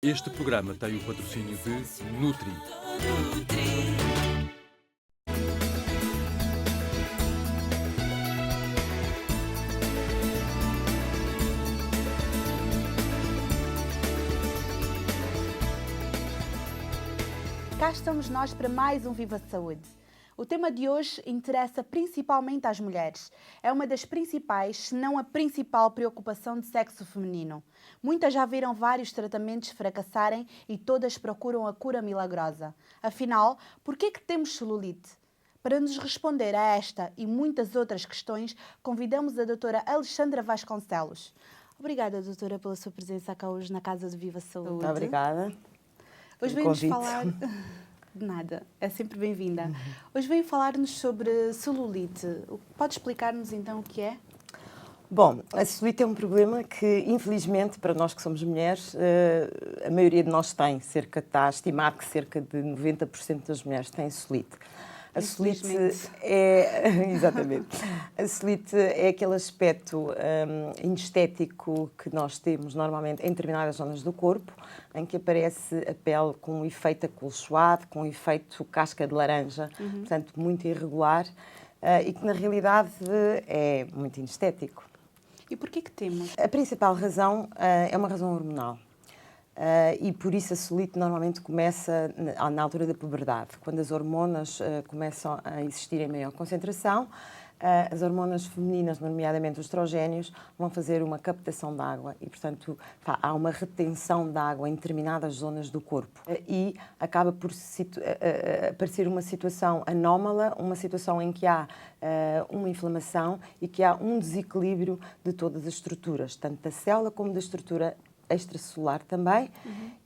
Este programa tem o patrocínio de Nutri. Cá estamos nós para mais um Viva Saúde. O tema de hoje interessa principalmente às mulheres. É uma das principais, se não a principal preocupação do sexo feminino. Muitas já viram vários tratamentos fracassarem e todas procuram a cura milagrosa. Afinal, por que temos celulite? Para nos responder a esta e muitas outras questões, convidamos a doutora Alexandra Vasconcelos. Obrigada, doutora, pela sua presença cá hoje na Casa do Viva Saúde. Muito obrigada. Hoje vem-nos falar... De nada, é sempre bem-vinda. Hoje veio falar-nos sobre celulite. Pode explicar-nos então o que é? Bom, a celulite é um problema que, infelizmente, para nós que somos mulheres, a maioria de nós tem. Está estimado que cerca de 90% das mulheres têm celulite. A celulite é, exatamente, a celulite é aquele aspecto inestético que nós temos normalmente em determinadas zonas do corpo, em que aparece a pele com um efeito acolchoado, com um efeito casca de laranja, portanto muito irregular, e que na realidade é muito inestético. E porquê que temos? A principal razão é uma razão hormonal. E por isso a celulite normalmente começa na altura da puberdade, quando as hormonas começam a existir em maior concentração. As hormonas femininas, nomeadamente os estrogénios, vão fazer uma captação de água e, portanto, há uma retenção de água em determinadas zonas do corpo. E acaba por aparecer uma situação anómala, uma situação em que há uma inflamação e que há um desequilíbrio de todas as estruturas, tanto da célula como da estrutura extracelular também,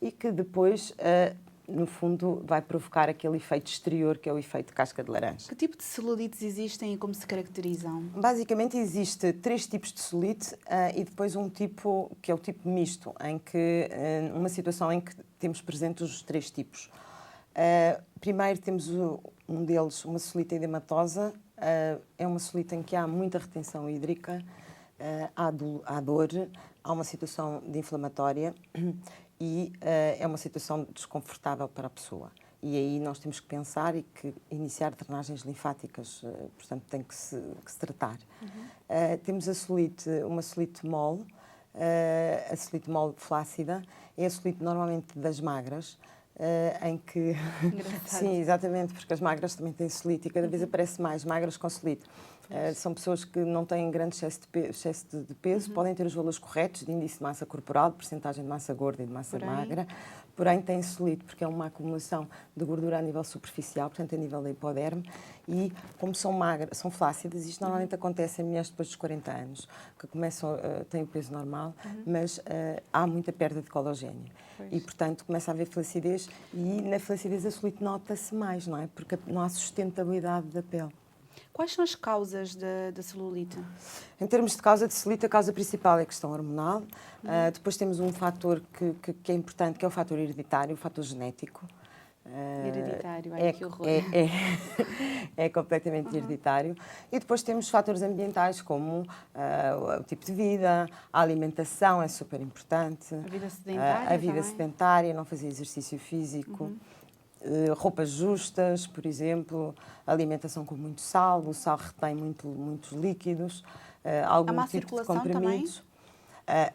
e que depois, no fundo, vai provocar aquele efeito exterior, que é o efeito casca de laranja. Que tipo de celulites existem e como se caracterizam? Basicamente, existe 3 tipos de celulite e depois um tipo, que é o tipo misto, em que, uma situação em que temos presentes os 3 tipos. Primeiro temos um deles, uma celulite edematosa, é uma celulite em que há muita retenção hídrica, há dor, há uma situação de inflamatória e é uma situação desconfortável para a pessoa. E aí nós temos que pensar e que iniciar drenagens linfáticas, portanto tem que se tratar. Temos a celulite, uma celulite mole, a celulite mole flácida, é a celulite normalmente das magras, em que... Sim, exatamente, porque as magras também têm celulite e cada vez aparece mais magras com celulite. São pessoas que não têm grande excesso de peso, podem ter os valores corretos de índice de massa corporal, de percentagem de massa gorda e de massa magra, porém têm celulite porque é uma acumulação de gordura a nível superficial, portanto a nível da hipoderme, e como são magras, são flácidas, isto normalmente acontece em mulheres depois dos 40 anos, que começam, têm o peso normal, mas há muita perda de colagênio. E, portanto, começa a haver flacidez e na flacidez a celulite nota-se mais, não é? Porque não há sustentabilidade da pele. Quais são as causas da celulite? Em termos de causa de celulite, a causa principal é a questão hormonal. Depois temos um fator que é importante, que é o fator hereditário, o fator genético. Hereditário, ai que horror. É completamente hereditário. E depois temos fatores ambientais, como o tipo de vida, a alimentação é super importante. A vida sedentária a vida também? sedentária, não fazer exercício físico. Roupas justas, por exemplo, alimentação com muito sal, o sal retém muitos líquidos, algum tipo de comprimidos. Também?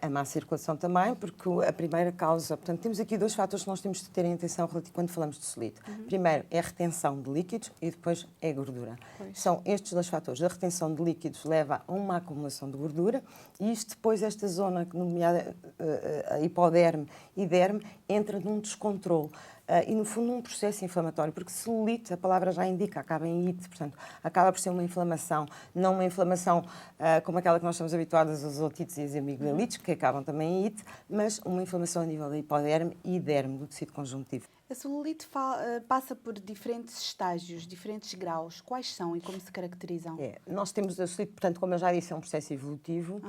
A má circulação também, porque a primeira causa... Portanto, temos aqui 2 fatores que nós temos de ter em atenção quando falamos de celulite. Primeiro é a retenção de líquidos e depois é a gordura. São estes 2 fatores. A retenção de líquidos leva a uma acumulação de gordura e isto depois, esta zona, nomeada a hipoderme e derme, entra num descontrole. E, no fundo, num processo inflamatório, porque celulite, a palavra já indica, acaba em ite, portanto, acaba por ser uma inflamação, não uma inflamação como aquela que nós estamos habituados, as otites e as amigdalites, que acabam também em ite, mas uma inflamação a nível da hipoderme e derme, do tecido conjuntivo. A celulite passa por diferentes estágios, diferentes graus. Quais são e como se caracterizam? Nós temos a celulite, portanto, como eu já disse, é um processo evolutivo.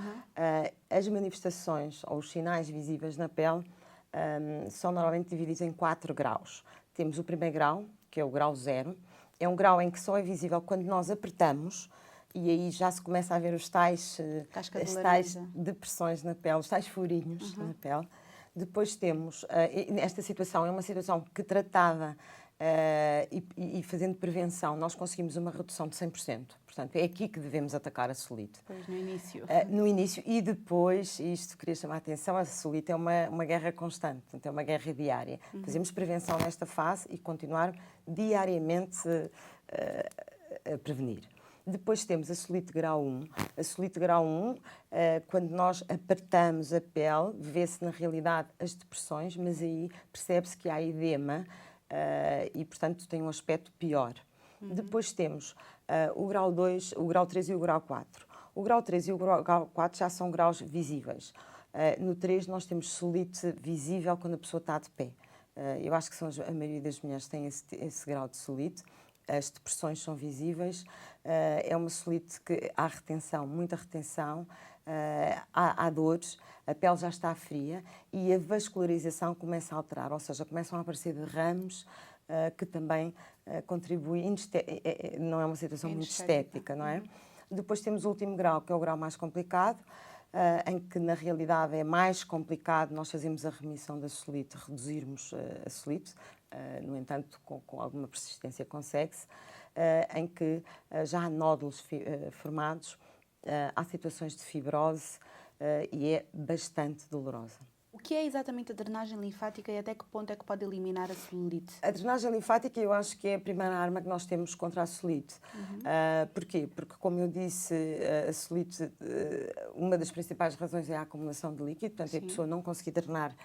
As manifestações ou os sinais visíveis na pele são normalmente divididos em 4 graus. Temos o primeiro grau, que é o grau 0. É um grau em que só é visível quando nós apertamos e aí já se começa a ver os tais depressões na pele, os tais furinhos na pele. Depois temos, esta situação é uma situação que tratada e fazendo prevenção, nós conseguimos uma redução de 100%. Portanto, é aqui que devemos atacar a celulite. Pois, no início. No início e depois, e isto queria chamar a atenção, a celulite é uma guerra constante, portanto, é uma guerra diária. Fazemos prevenção nesta fase e continuar diariamente a prevenir. Depois temos a celulite grau 1. A celulite grau 1, quando nós apertamos a pele, vê-se na realidade as depressões, mas aí percebe-se que há edema e, portanto, tem um aspecto pior. Depois temos o grau 2, o grau 3 e o grau 4. O grau 3 e o grau 4 já são graus visíveis. No 3 nós temos celulite visível quando a pessoa está de pé. Eu acho que a maioria das mulheres tem esse grau de celulite. As depressões são visíveis. É uma celulite que há retenção, muita retenção, há dores, a pele já está fria e a vascularização começa a alterar, ou seja, começam a aparecer derrames que também contribuem. Não é uma situação muito estética, não é? Depois temos o último grau, que é o grau mais complicado, em que na realidade é mais complicado nós fazermos a remissão da celulite, reduzirmos a celulite, no entanto com alguma persistência consegue-se, em que já há nódulos formados, há situações de fibrose e é bastante dolorosa. O que é exatamente a drenagem linfática e até que ponto é que pode eliminar a celulite? A drenagem linfática eu acho que é a primeira arma que nós temos contra a celulite. Porquê? Porque, como eu disse, a celulite, uma das principais razões é a acumulação de líquido, portanto, a pessoa não conseguir drenar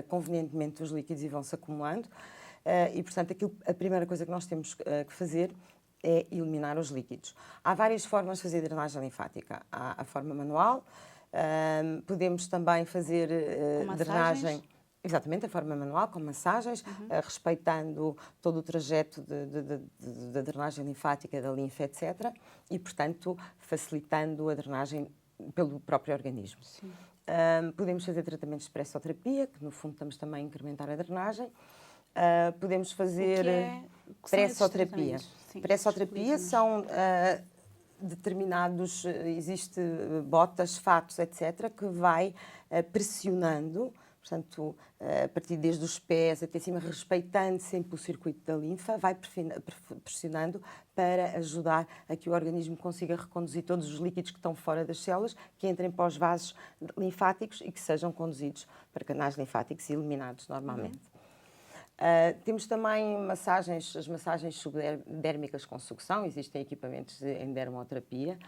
convenientemente os líquidos e vão-se acumulando. E, portanto, a primeira coisa que nós temos que fazer é eliminar os líquidos. Há várias formas de fazer drenagem linfática. Há a forma manual, podemos também fazer drenagem, exatamente, a forma manual, com massagens, respeitando todo o trajeto da drenagem linfática, da linfa, etc. E, portanto, facilitando a drenagem pelo próprio organismo. Podemos fazer tratamentos de pressoterapia, que no fundo estamos também a incrementar a drenagem. Podemos fazer pressoterapia. Pressoterapia são determinados, existe botas, fatos, etc., que vai pressionando, portanto, a partir desde os pés até cima, respeitando sempre o circuito da linfa, vai pressionando para ajudar a que o organismo consiga reconduzir todos os líquidos que estão fora das células, que entrem para os vasos linfáticos e que sejam conduzidos para canais linfáticos e eliminados normalmente. Temos também as massagens subdérmicas com sucção, existem equipamentos em dermoterapia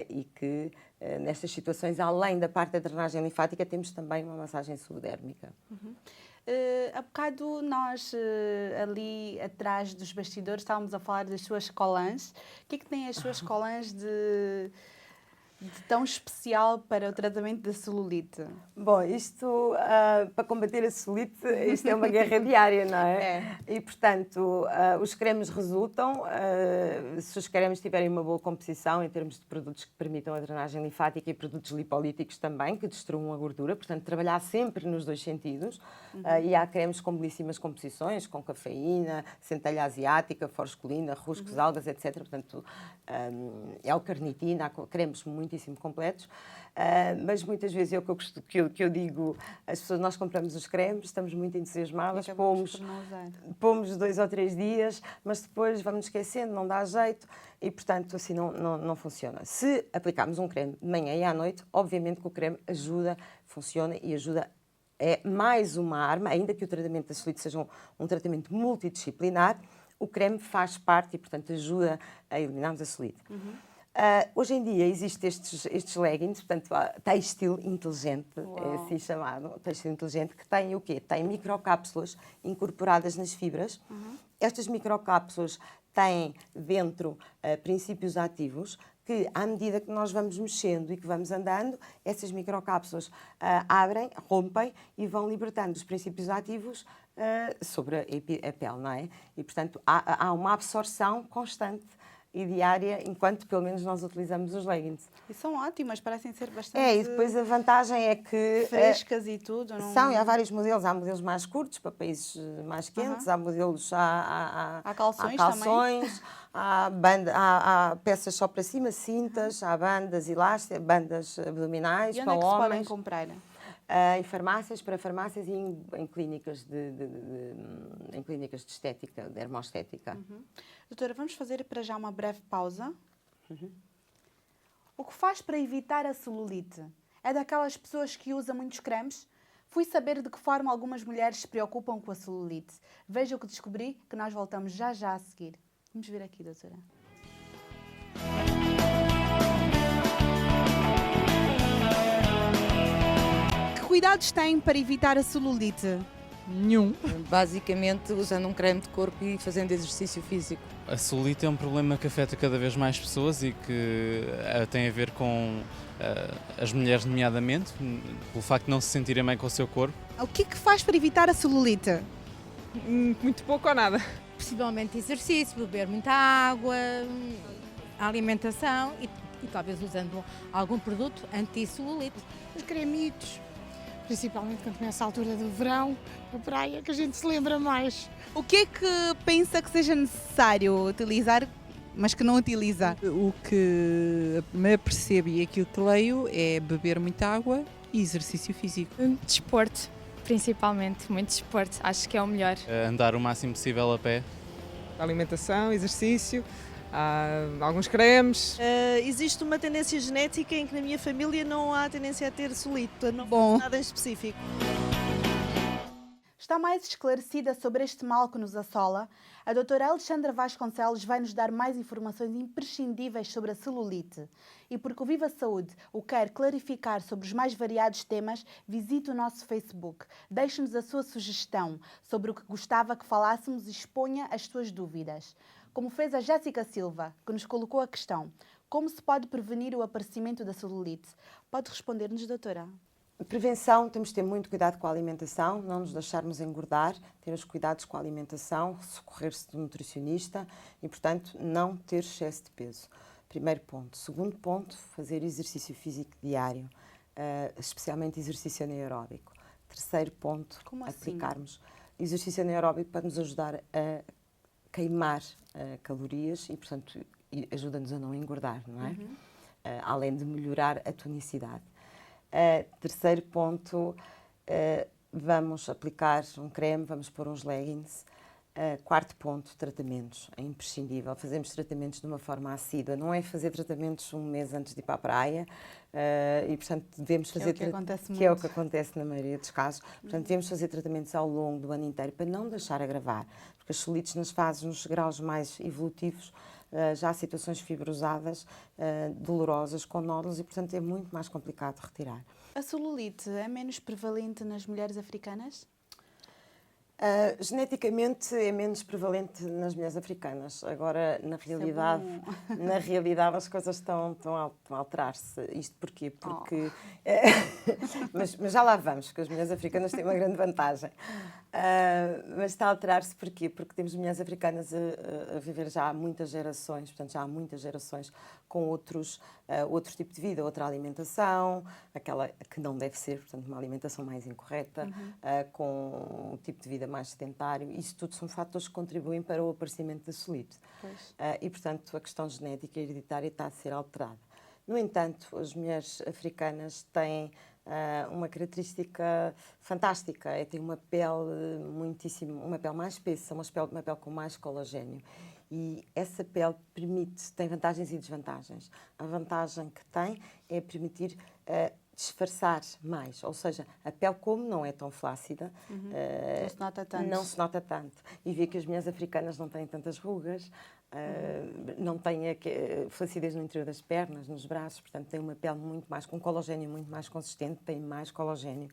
e que nestas situações, além da parte da drenagem linfática, temos também uma massagem subdérmica. Há bocado nós ali atrás dos bastidores estávamos a falar das suas colãs. O que é que têm as suas colãs de tão especial para o tratamento da celulite? Bom, isto, para combater a celulite, isto é uma guerra diária, não é? E, portanto, os cremes resultam, se os cremes tiverem uma boa composição em termos de produtos que permitam a drenagem linfática e produtos lipolíticos também, que destruam a gordura, portanto, trabalhar sempre nos dois sentidos. E há cremes com belíssimas composições, com cafeína, centelha asiática, forscolina, ruscos, algas, etc. Portanto, L-carnitina, há cremes muitíssimo completos, mas muitas vezes é o que eu digo, as pessoas, nós compramos os cremes, estamos muito entusiasmadas, pomos 2 ou 3 dias, mas depois vamos esquecendo, não dá jeito e, portanto, assim não funciona. Se aplicarmos um creme de manhã e à noite, obviamente que o creme ajuda, funciona e ajuda. É mais uma arma, ainda que o tratamento da celulite seja um tratamento multidisciplinar, o creme faz parte e, portanto, ajuda a eliminarmos a celulite. Hoje em dia existem estes leggings, portanto, têxtil inteligente, é assim chamado, têxtil inteligente, que tem o quê? Tem microcápsulas incorporadas nas fibras. Estas microcápsulas têm dentro princípios ativos que, à medida que nós vamos mexendo e que vamos andando, essas microcápsulas abrem, rompem e vão libertando os princípios ativos sobre a pele, não é? E, portanto, há uma absorção constante e diária, enquanto pelo menos nós utilizamos os leggings. E são ótimas, parecem ser bastante... E depois a vantagem é que... frescas e tudo. Não... São, e há vários modelos. Há modelos mais curtos, para países mais quentes, há modelos... Há calções há peças só para cima, cintas, há bandas elásticas, bandas abdominais para homens. E onde é que se podem comprar? Em farmácias, para farmácias e em clínicas em clínicas de estética, de dermoestética. Doutora, vamos fazer para já uma breve pausa. O que faz para evitar a celulite? É daquelas pessoas que usam muitos cremes? Fui saber de que forma algumas mulheres se preocupam com a celulite. Veja o que descobri, que nós voltamos já a seguir. Vamos ver aqui, doutora. Que cuidados têm para evitar a celulite? Nenhum. Basicamente usando um creme de corpo e fazendo exercício físico. A celulite é um problema que afeta cada vez mais pessoas e que tem a ver com as mulheres, nomeadamente, pelo facto de não se sentirem bem com o seu corpo. O que é que faz para evitar a celulite? Muito pouco ou nada. Possivelmente exercício, beber muita água, alimentação e talvez usando algum produto anti-celulite. Os cremitos, principalmente quando começa a altura do verão, a praia, que a gente se lembra mais. O que é que pensa que seja necessário utilizar, mas que não utiliza? O que me apercebo e aquilo que leio é beber muita água e exercício físico. Desporto, principalmente, muito desporto, acho que é o melhor. Andar o máximo possível a pé. Alimentação, exercício, alguns cremes. Existe uma tendência genética em que na minha família não há tendência a ter celulite, portanto não Bom. faço nada em específico. Está mais esclarecida sobre este mal que nos assola? A doutora Alexandra Vasconcelos vai nos dar mais informações imprescindíveis sobre a celulite. E porque o Viva Saúde o quer clarificar sobre os mais variados temas, visite o nosso Facebook. Deixe-nos a sua sugestão sobre o que gostava que falássemos e exponha as suas dúvidas. Como fez a Jéssica Silva, que nos colocou a questão: como se pode prevenir o aparecimento da celulite? Pode responder-nos, doutora? Prevenção, temos de ter muito cuidado com a alimentação, não nos deixarmos engordar, ter os cuidados com a alimentação, socorrer-se do nutricionista e, portanto, não ter excesso de peso. Primeiro ponto. Segundo ponto, fazer exercício físico diário, especialmente exercício anaeróbico. Terceiro ponto, Como assim? aplicarmos exercício anaeróbico para nos ajudar a queimar calorias e, portanto, ajuda-nos a não engordar, não é? Além de melhorar a tonicidade. Terceiro ponto, vamos aplicar um creme, vamos pôr uns leggings. Quarto ponto, tratamentos. É imprescindível. Fazemos tratamentos de uma forma assídua. Não é fazer tratamentos um mês antes de ir para a praia e, portanto, devemos fazer... Que acontece que é o muito. que acontece na maioria dos casos. Portanto, devemos fazer tratamentos ao longo do ano inteiro para não deixar agravar. Porque as colites nas fases, nos graus mais evolutivos, já há situações fibrosadas, dolorosas, com nódulos e, portanto, é muito mais complicado de retirar. A celulite é menos prevalente nas mulheres africanas? Geneticamente é menos prevalente nas mulheres africanas. Agora, na realidade as coisas estão a alterar-se. Isto porquê? Porque... mas já lá vamos, porque as mulheres africanas têm uma grande vantagem. Mas está a alterar-se porquê? Porque temos mulheres africanas a viver já há muitas gerações, portanto já há muitas gerações com outro tipo de vida, outra alimentação, aquela que não deve ser, portanto uma alimentação mais incorreta, com um tipo de vida mais sedentário. Isso tudo são fatores que contribuem para o aparecimento da celulite. E, portanto, a questão genética e hereditária está a ser alterada. No entanto, as mulheres africanas têm uma característica fantástica, têm uma pele uma pele mais espessa, uma pele com mais colagênio. E essa pele tem vantagens e desvantagens. A vantagem que tem é permitir disfarçar mais, ou seja, a pele como não é tão flácida, Não se nota tanto. não se nota tanto. E vê que as mulheres africanas não têm tantas rugas, não têm flacidez no interior das pernas, nos braços, portanto têm uma pele muito mais, com colagênio muito mais consistente, têm mais colagênio.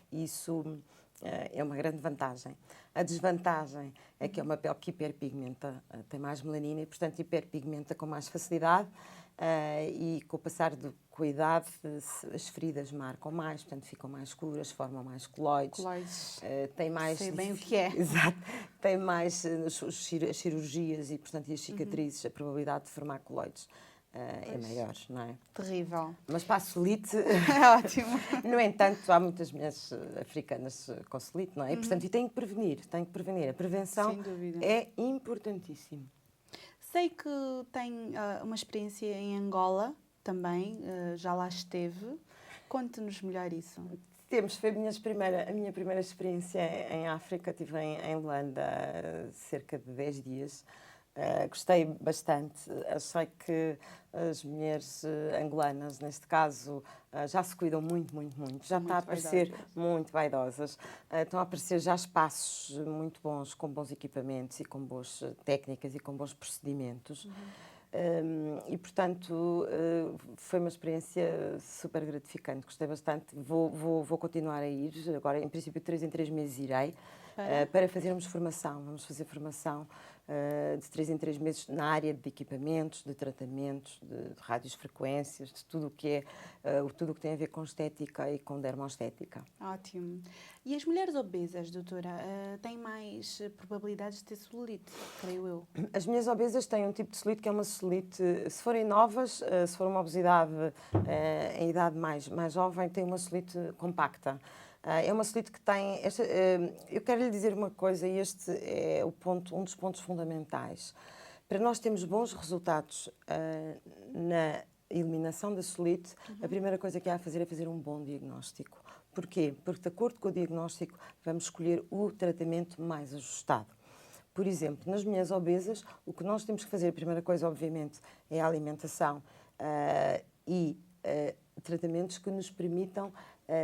Isso é uma grande vantagem. A desvantagem é que é uma pele que hiperpigmenta, tem mais melanina e, portanto, hiperpigmenta com mais facilidade e, com o passar com a idade, as feridas marcam mais, portanto, ficam mais escuras, formam mais coloides. Tem mais... Sei bem o que é. Exato. Tem mais as cirurgias e, portanto, e as cicatrizes, a probabilidade de formar coloides é maior, não é? Terrível. Mas para a celulite... É ótimo. No entanto, há muitas mulheres africanas com celulite, não é? E, portanto, tem que prevenir. A prevenção Sem dúvida. é importantíssimo. Sei que tem uma experiência em Angola também, já lá esteve. Conte-nos melhor isso. Temos, foi a minha primeira experiência em África. Estive em Luanda cerca de 10 dias. Gostei bastante. Achei que as mulheres angolanas, neste caso, já se cuidam muito, muito, muito. Já Muito está a aparecer vaidosas. muito vaidosas. Estão a aparecer já espaços muito bons, com bons equipamentos e com boas técnicas e com bons procedimentos. E, portanto, foi uma experiência super gratificante. Gostei bastante. Vou continuar a ir. Agora, em princípio, 3 em 3 meses irei para fazermos formação. Vamos fazer formação de 3 em 3 meses na área de equipamentos, de tratamentos, de radiofrequências, de tudo o que tudo o que tem a ver com estética e com dermoestética. Ótimo. E as mulheres obesas, doutora, têm mais probabilidades de ter celulite, creio eu? As mulheres obesas têm um tipo de celulite que é uma celulite, se forem novas, se for uma obesidade em idade mais jovem, tem uma celulite compacta. É uma celulite que tem... eu quero lhe dizer uma coisa, e este é um dos pontos fundamentais. Para nós termos bons resultados na eliminação da celulite, a primeira coisa que há a fazer é fazer um bom diagnóstico. Porquê? Porque, de acordo com o diagnóstico, vamos escolher o tratamento mais ajustado. Por exemplo, nas mulheres obesas, o que nós temos que fazer, a primeira coisa, obviamente, é a alimentação e tratamentos que nos permitam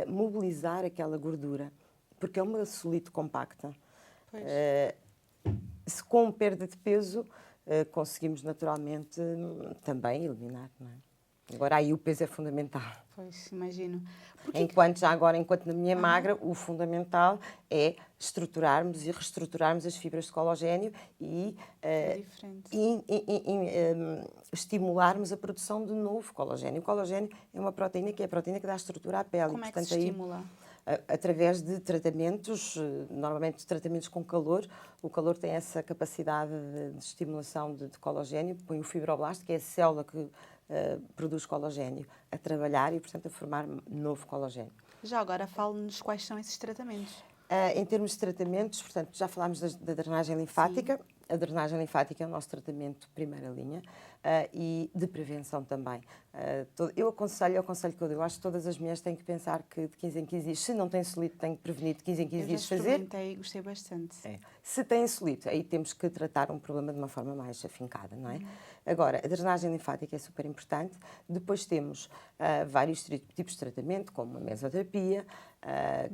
mobilizar aquela gordura, porque é uma celulite compacta. Se com perda de peso conseguimos naturalmente também eliminar, não é? Agora aí o peso é fundamental. Pois, imagino. Enquanto na minha magra, o fundamental é estruturarmos e reestruturarmos as fibras de colagênio e estimularmos a produção de novo colagênio. O colagênio é uma proteína que é a proteína que dá estrutura à pele. Como e, é que portanto, se estimula? Através de tratamentos, normalmente tratamentos com calor. O calor tem essa capacidade de estimulação de colagênio, põe o fibroblasto, que é a célula que produz colagênio, a trabalhar e, portanto, a formar novo colagênio. Já agora, fale-nos quais são esses tratamentos. Em termos de tratamentos, portanto, já falámos da drenagem linfática. Sim. A drenagem linfática é o nosso tratamento de primeira linha e de prevenção também. Eu aconselho que eu acho que todas as mulheres têm que pensar que de 15 em 15 dias, se não têm celulite, têm que prevenir de 15 em 15 dias fazer. Eu já experimentei e gostei bastante. Se têm celulite, aí temos que tratar um problema de uma forma mais afincada, não é? Agora, a drenagem linfática é super importante. Depois temos vários tipos de tratamento, como a mesoterapia,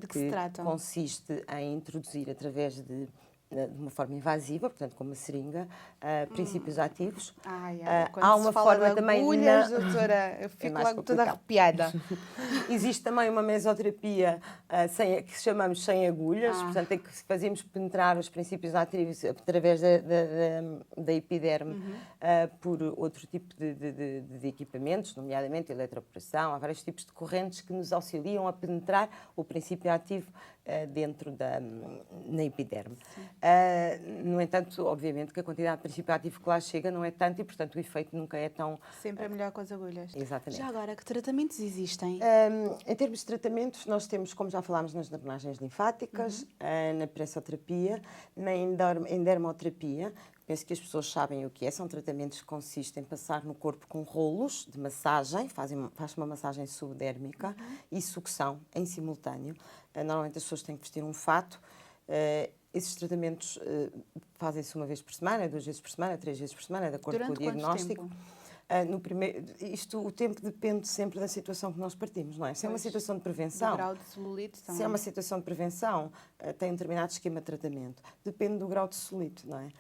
que consiste em introduzir através de uma forma invasiva, portanto, com uma seringa, princípios ativos. Há uma forma também... Agulhas, doutora, eu fico logo toda arrepiada. Existe também uma mesoterapia que chamamos sem agulhas, portanto, é que fazemos penetrar os princípios ativos através da epiderme por outro tipo de equipamentos, nomeadamente eletropressão. Há vários tipos de correntes que nos auxiliam a penetrar o princípio ativo dentro na epiderme. No entanto, obviamente que a quantidade de princípio ativo que lá chega não é tanto e, portanto, o efeito nunca é tão... Sempre é melhor com as agulhas. Exatamente. Já agora, que tratamentos existem? Em termos de tratamentos, nós temos, como já falámos, nas drenagens linfáticas, na pressoterapia, na endermoterapia. Penso que as pessoas sabem o que é. São tratamentos que consistem em passar no corpo com rolos de massagem, faz uma massagem subdérmica e sucção em simultâneo. Normalmente as pessoas têm que vestir um fato. Esses tratamentos fazem-se uma vez por semana, 2 vezes por semana, 3 vezes por semana, de acordo com o diagnóstico. O tempo depende sempre da situação que nós partimos, não é? Se é uma situação de prevenção, do grau de celulite também. Se é uma situação de prevenção, tem um determinado esquema de tratamento. Depende do grau de celulite, não é?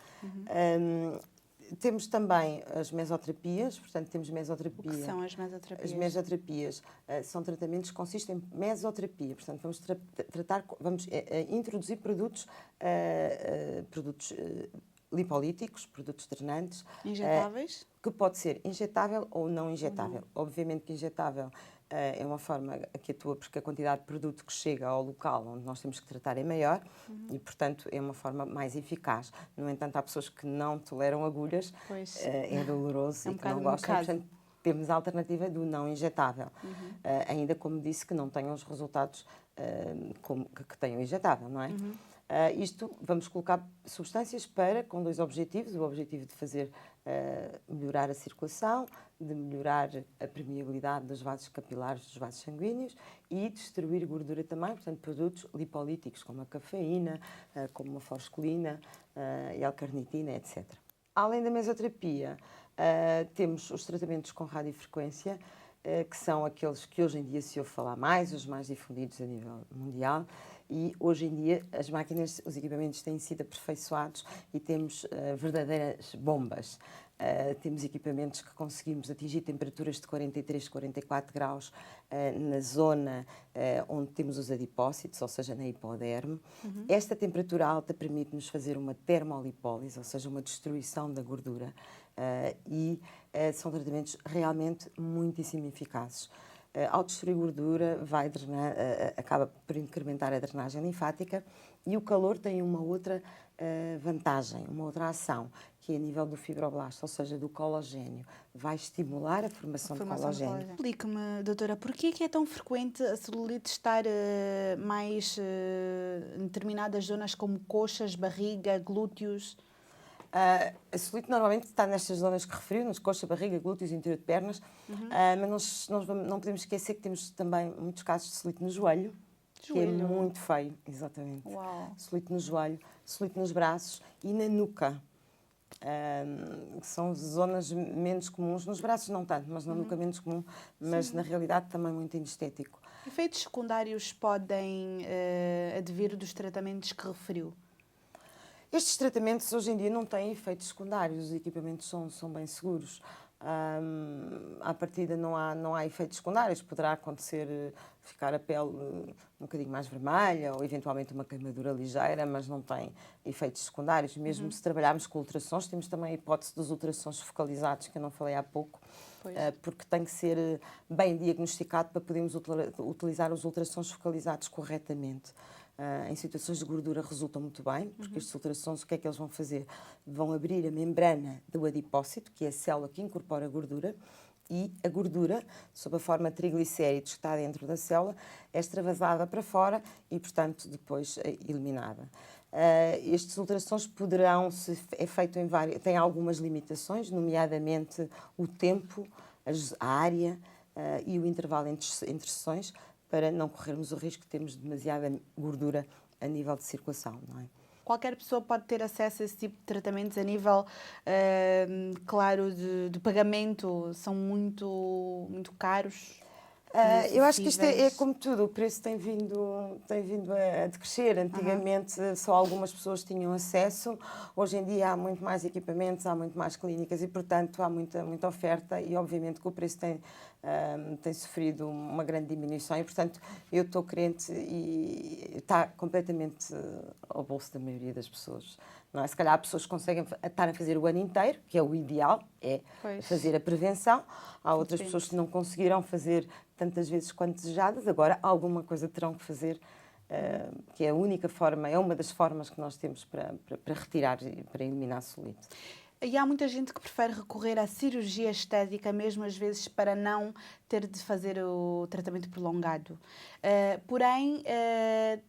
Temos também as mesoterapias, portanto, temos mesoterapia. O que são as mesoterapias? As mesoterapias são tratamentos que consistem em mesoterapia, portanto, vamos introduzir produtos lipolíticos, produtos drenantes. Injetáveis? Que pode ser injetável ou não injetável. Obviamente que injetável é uma forma que atua porque a quantidade de produto que chega ao local onde nós temos que tratar é maior e, portanto, é uma forma mais eficaz. No entanto, há pessoas que não toleram agulhas, é doloroso e que não gostam, portanto, temos a alternativa do não injetável. Ainda como disse, que não tenham os resultados que tenham injetável, não é? Isto, vamos colocar substâncias com 2 objetivos. O objetivo de fazer melhorar a circulação, de melhorar a permeabilidade dos vasos capilares, dos vasos sanguíneos e destruir gordura também, portanto, produtos lipolíticos, como a cafeína, como a foscolina, a L-carnitina, etc. Além da mesoterapia, temos os tratamentos com radiofrequência, que são aqueles que hoje em dia se ouve falar mais, os mais difundidos a nível mundial, e hoje em dia as máquinas, os equipamentos têm sido aperfeiçoados e temos verdadeiras bombas. Temos equipamentos que conseguimos atingir temperaturas de 43, 44 graus na zona onde temos os adipócitos, ou seja, na hipoderme. Esta temperatura alta permite-nos fazer uma termolipólise, ou seja, uma destruição da gordura, e são tratamentos realmente muitíssimo eficazes. Ao destruir gordura, acaba por incrementar a drenagem linfática, e o calor tem uma outra vantagem, uma outra ação, que é a nível do fibroblasto, ou seja, do colagênio. Vai estimular a formação de colagênio. Explique-me, doutora, porquê que é tão frequente a celulite estar mais em determinadas zonas como coxas, barriga, glúteos? A celulite normalmente está nestas zonas que referiu, nas coxas, barriga, glúteos e interior de pernas, mas nós não podemos esquecer que temos também muitos casos de celulite no joelho, que é muito feio, exatamente. Uau. Celulite no joelho, celulite nos braços e na nuca. Que são zonas menos comuns, nos braços não tanto, mas na nuca menos comum, mas na realidade também muito inestético. Efeitos secundários podem advir dos tratamentos que referiu? Estes tratamentos hoje em dia não têm efeitos secundários, os equipamentos são bem seguros. À partida não há efeitos secundários, poderá acontecer ficar a pele um bocadinho mais vermelha ou eventualmente uma queimadura ligeira, mas não tem efeitos secundários. Mesmo se trabalharmos com ultrassons, temos também a hipótese dos ultrassons focalizados, que eu não falei há pouco, porque tem que ser bem diagnosticado para podermos utilizar os ultrassons focalizados corretamente. Em situações de gordura resultam muito bem, porque estes ultrassons, o que é que eles vão fazer? Vão abrir a membrana do adipócito, que é a célula que incorpora a gordura, e a gordura, sob a forma de triglicéridos que está dentro da célula, é extravasada para fora e, portanto, depois eliminada. Estes ultrassons é feito em tem algumas limitações, nomeadamente o tempo, a área e o intervalo entre sessões, para não corrermos o risco de termos demasiada gordura a nível de circulação, não é? Qualquer pessoa pode ter acesso a esse tipo de tratamentos a nível, claro, de pagamento? São muito caros? Eu acho que isto é como tudo, o preço tem vindo a decrescer. Antigamente só algumas pessoas tinham acesso, hoje em dia há muito mais equipamentos, há muito mais clínicas e, portanto, há muita oferta e, obviamente, que o preço tem sofrido uma grande diminuição e, portanto, eu estou crente e está completamente ao bolso da maioria das pessoas. Não é? Se calhar há pessoas que conseguem estar a fazer o ano inteiro, que é o ideal, fazer a prevenção. Há outras pessoas que não conseguirão fazer tantas vezes quanto desejadas. Agora, alguma coisa terão que fazer, que é a única forma, é uma das formas que nós temos para retirar e para eliminar a celulite. E há muita gente que prefere recorrer à cirurgia estética, mesmo às vezes para não ter de fazer o tratamento prolongado. Porém,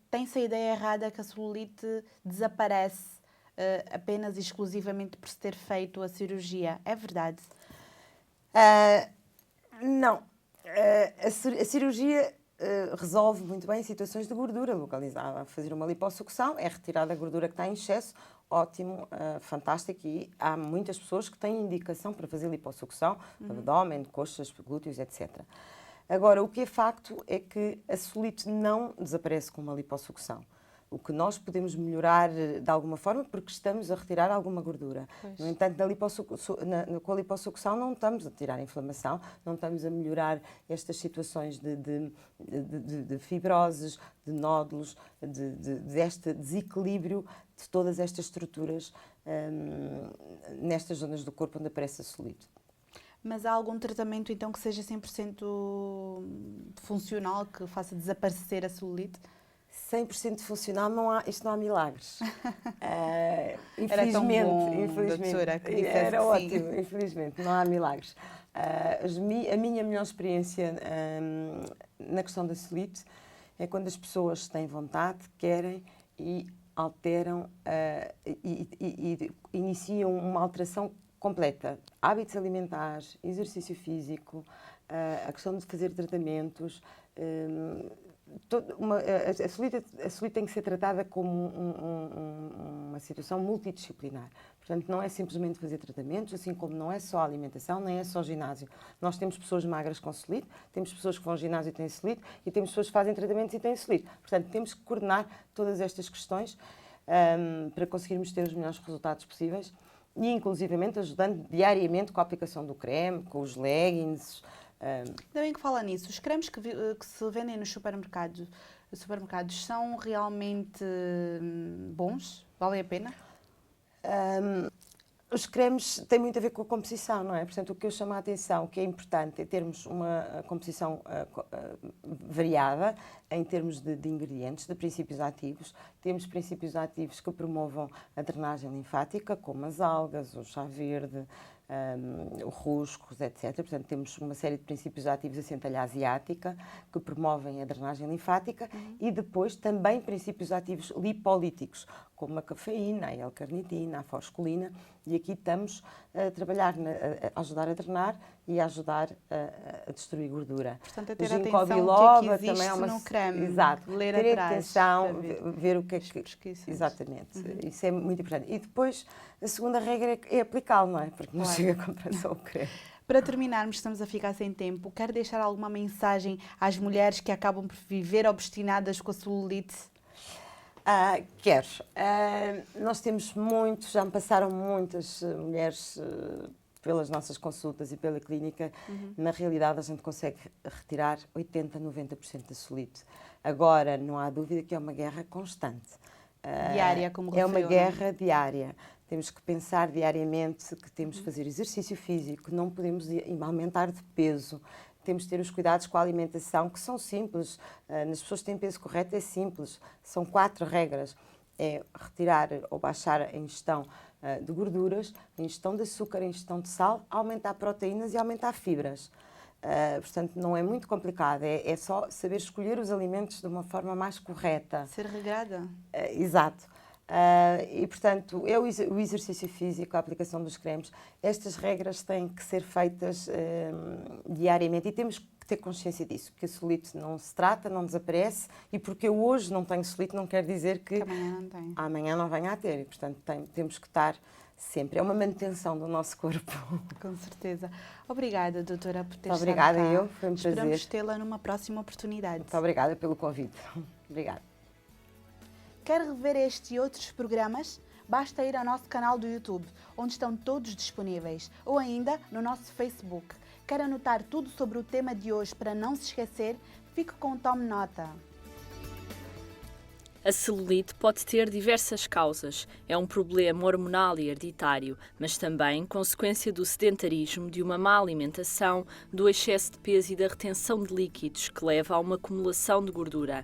tem-se a ideia errada que a celulite desaparece apenas e exclusivamente por se ter feito a cirurgia. É verdade? Não. A cirurgia resolve muito bem situações de gordura localizada. Fazer uma lipossucção é retirar a gordura que está em excesso, ótimo, fantástico, e há muitas pessoas que têm indicação para fazer lipossucção, abdômen, coxas, glúteos, etc. Agora, o que é facto é que a celulite não desaparece com uma lipossucção. O que nós podemos melhorar de alguma forma, porque estamos a retirar alguma gordura. No entanto, com a lipossucção não estamos a tirar inflamação, não estamos a melhorar estas situações de fibroses, de nódulos, deste desequilíbrio de todas estas estruturas nestas zonas do corpo onde aparece a celulite. Mas há algum tratamento, então, que seja 100% funcional, que faça desaparecer a celulite? 100% funcional, isto não há milagres. Infelizmente, era tão bom, doutora, que dissesse era que ótimo, sim. infelizmente, não há milagres. A minha melhor experiência na questão da celulite é quando as pessoas têm vontade, querem e alteram e iniciam uma alteração completa. Hábitos alimentares, exercício físico, a questão de fazer tratamentos. A celulite tem que ser tratada como uma situação multidisciplinar. Portanto, não é simplesmente fazer tratamentos, assim como não é só a alimentação, nem é só o ginásio. Nós temos pessoas magras com celulite, temos pessoas que vão ao ginásio e têm celulite, e temos pessoas que fazem tratamentos e têm celulite. Portanto, temos que coordenar todas estas questões para conseguirmos ter os melhores resultados possíveis e, inclusivamente, ajudando diariamente com a aplicação do creme, com os leggings. Ainda bem que fala nisso. Os cremes que se vendem nos supermercados são realmente bons? Valem a pena? Os cremes têm muito a ver com a composição, não é? Portanto, o que eu chamo a atenção, que é importante, é termos uma composição variada em termos de ingredientes, de princípios ativos. Temos princípios ativos que promovam a drenagem linfática, como as algas, o chá verde, ruscos, etc. Portanto, temos uma série de princípios ativos, a centelha asiática, que promovem a drenagem linfática, e depois também princípios ativos lipolíticos, como a cafeína, a L-carnitina, a foscolina, e aqui estamos a trabalhar, a ajudar a drenar e a ajudar a destruir gordura. Portanto, a O ter ginkgo atenção biloba o que é que existe também é no creme. Exato. Ler ter atrás, atenção, saber. ver o que é que... Exatamente. Isso é muito importante. E depois, a segunda regra é aplicá-lo, não é? Porque não chega a comprar só o creme. Para terminarmos, estamos a ficar sem tempo. Quero deixar alguma mensagem às mulheres que acabam por viver obstinadas com a celulite? Quero. Nós temos já me passaram muitas mulheres pelas nossas consultas e pela clínica. Na realidade, a gente consegue retirar 80%, 90% da celulite. Agora, não há dúvida que é uma guerra constante. Diária, como referiu. É uma guerra diária. Temos que pensar diariamente que temos que fazer exercício físico, não podemos aumentar de peso. Temos de ter os cuidados com a alimentação, que são simples. Nas pessoas que têm peso correto é simples. São 4 regras. É retirar ou baixar a ingestão de gorduras, a ingestão de açúcar, a ingestão de sal, aumentar proteínas e aumentar fibras. Portanto, não é muito complicado. É só saber escolher os alimentos de uma forma mais correta. Ser regrada. Exato. E, portanto, o exercício físico, a aplicação dos cremes, estas regras têm que ser feitas diariamente e temos que ter consciência disso, porque a celulite não se trata, não desaparece, e porque eu hoje não tenho celulite não quer dizer que amanhã não venha a ter. E, portanto, temos que estar sempre. É uma manutenção do nosso corpo. Com certeza. Obrigada, doutora, por ter estado Obrigada, cá. eu. Foi um prazer. Esperamos tê-la numa próxima oportunidade. Muito obrigada pelo convite. Obrigada. Quer rever este e outros programas? Basta ir ao nosso canal do YouTube, onde estão todos disponíveis, ou ainda no nosso Facebook. Quer anotar tudo sobre o tema de hoje para não se esquecer? Fique com o Tome Nota. A celulite pode ter diversas causas. É um problema hormonal e hereditário, mas também consequência do sedentarismo, de uma má alimentação, do excesso de peso e da retenção de líquidos, que leva a uma acumulação de gordura.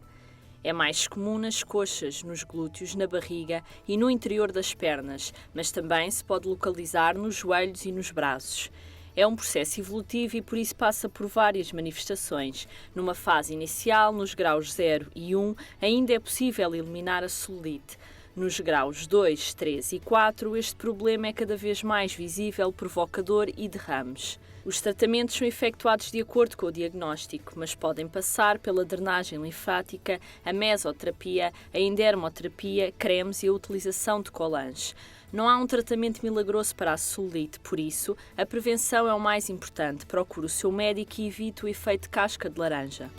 É mais comum nas coxas, nos glúteos, na barriga e no interior das pernas, mas também se pode localizar nos joelhos e nos braços. É um processo evolutivo e por isso passa por várias manifestações. Numa fase inicial, nos graus 0 e 1, ainda é possível eliminar a celulite. Nos graus 2, 3 e 4, este problema é cada vez mais visível, provocador e derrames. Os tratamentos são efetuados de acordo com o diagnóstico, mas podem passar pela drenagem linfática, a mesoterapia, a endermoterapia, cremes e a utilização de colãs. Não há um tratamento milagroso para a celulite, por isso, a prevenção é o mais importante. Procure o seu médico e evite o efeito casca de laranja.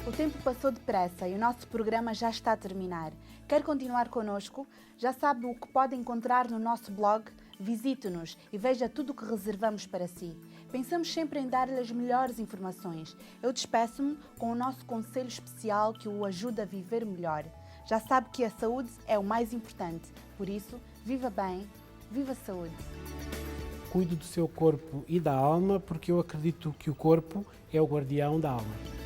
O tempo passou depressa e o nosso programa já está a terminar. Quer continuar connosco? Já sabe o que pode encontrar no nosso blog? Visite-nos e veja tudo o que reservamos para si. Pensamos sempre em dar-lhe as melhores informações. Eu despeço-me com o nosso conselho especial que o ajuda a viver melhor. Já sabe que a saúde é o mais importante. Por isso, viva bem, viva a saúde. Cuide do seu corpo e da alma, porque eu acredito que o corpo é o guardião da alma.